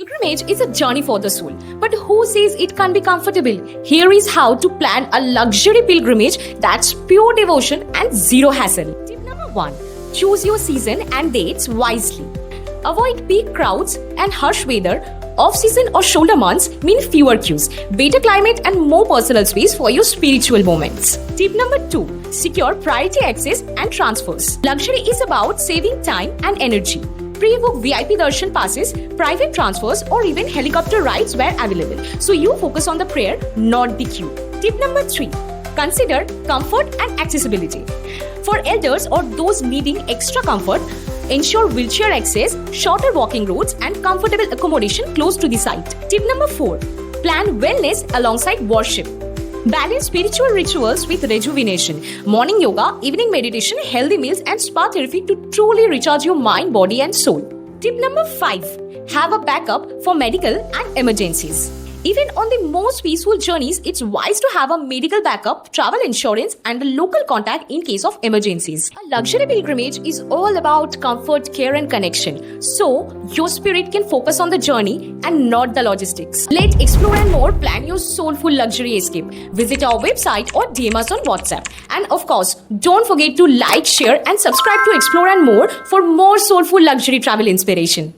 Pilgrimage is a journey for the soul, but who says it can't be comfortable? Here is how to plan a luxury pilgrimage that's pure devotion and zero hassle. Tip number 1. Choose your season and dates wisely. Avoid peak crowds and harsh weather. Off-season or shoulder months mean fewer queues, better climate and more personal space for your spiritual moments. Tip number 2. Secure priority access and transfers. Luxury is about saving time and energy. Pre-book VIP darshan passes, private transfers or even helicopter rides where available. So you focus on the prayer, not the queue. Tip number 3. Consider comfort and accessibility. For elders or those needing extra comfort, ensure wheelchair access, shorter walking routes and comfortable accommodation close to the site. Tip number 4. Plan wellness alongside worship. Balance spiritual rituals with rejuvenation. Morning yoga, evening meditation, healthy meals and spa therapy to truly recharge your mind, body and soul. Tip number 5. Have a backup for medical and emergencies. Even on the most peaceful journeys, it's wise to have a medical backup, travel insurance, and a local contact in case of emergencies. A luxury pilgrimage is all about comfort, care, and connection. So, your spirit can focus on the journey and not the logistics. Let Explore and More plan your soulful luxury escape. Visit our website or DM us on WhatsApp. And of course, don't forget to like, share, and subscribe to Explore and More for more soulful luxury travel inspiration.